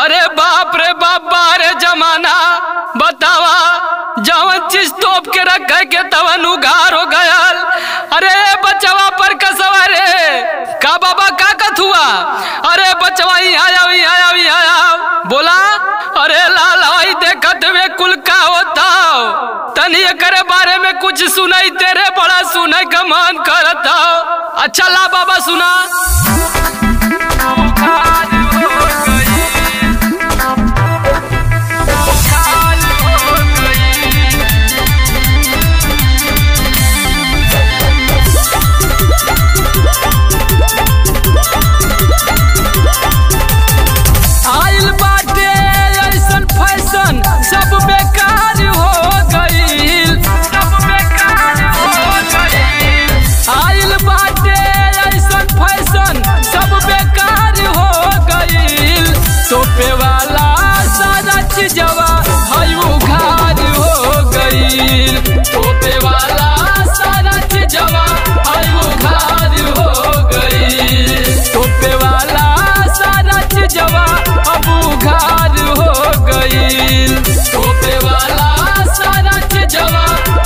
अरे बाप रे बाप बारे जमाना बतावा जवन चीज तोप के रख के तवन उगार हो गयल। अरे बचवा पर कसवा रे का बाबा का कथुआ। अरे बचवा आया बोला अरे लाल हवाई देखत वे कुल का होता तनी करे बारे में कुछ सुनाई तेरे बड़ा सुने का मन करता। अच्छा ला बाबा सुना। आइल बाटे ऐसन फैशन सब बेकार हो गईल, सब बेकार हो गईल। आइल बाटे ऐसन फैशन सब बेकार हो गईल। तोपे वाला सारा चीजवा हई उघार हो गईल। तोपे वाला सारा चीजवा हई उघार हो गईल। तोपे वाला सारा चीजवा अब उघार हो गईल। तोपे वाला सारा चीजवा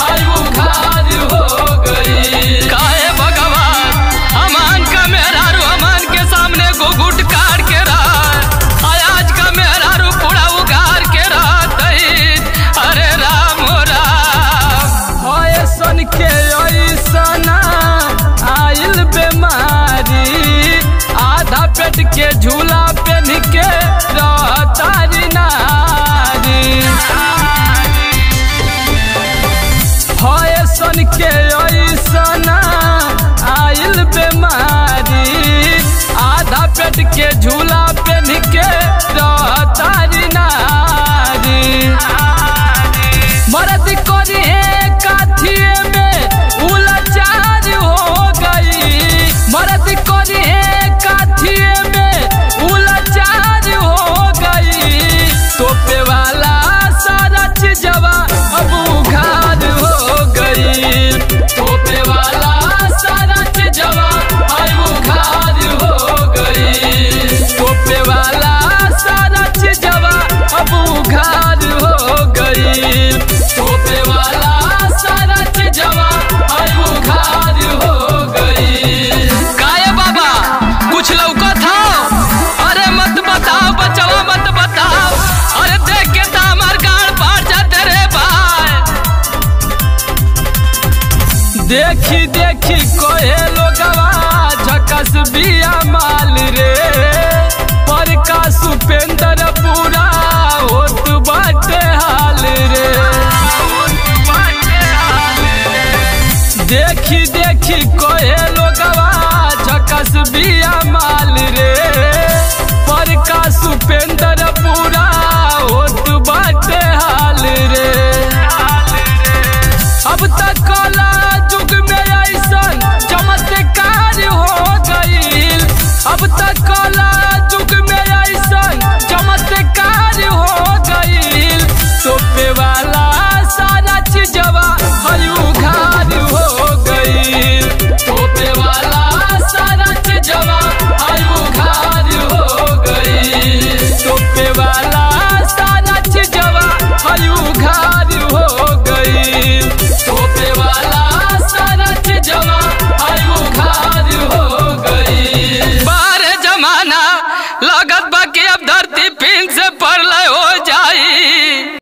अब उघार हो गईल। काहे भगवान अमान का मेहरारू अमान के सामने घुघुट काट के रहा। आज का मेहरारू पूरा उघार के रहा। अरे राम हो राम ऐसन के ऐसना आइल बेमारी। आधा पेट के झूला पहन के रहतारी नारी। ऐसन के ऐसना आइल बेमारी। आधा पेट के झूला पहन के रहतारी नारी। मर्द करी है काठिए में उलाचार हो गई। मर्द करी है काठिए में उलाचार हो गई। तोपे वाला सारा चीजवा अब उघार हो गई। तोपे वाला सारा चीजवा अब उघार हो गई। तोपे वाला सारा चीजवा अब उघार हो गई। तोपे वाला सारा चीजवा अब उघार हो गई। काहे बाबा कुछ लौकत हो? अरे मत बताओ बचवा मत बताओ। अरे देख के तो हमार गाड़ फाड़ जाते रे भाई। देखी देखी कोहे लोगवा झकस बिया माल रे। पर का सुपेंद्र पूरा होत बाटे हाल रे। देखी देखी कोहे लोगवा झकस बिया माल रे। पर का सुपेंद्र पूरा होत बाटे हाल रे। अब तक कला युग में ऐसन चमत्कार हो गईल। अब तक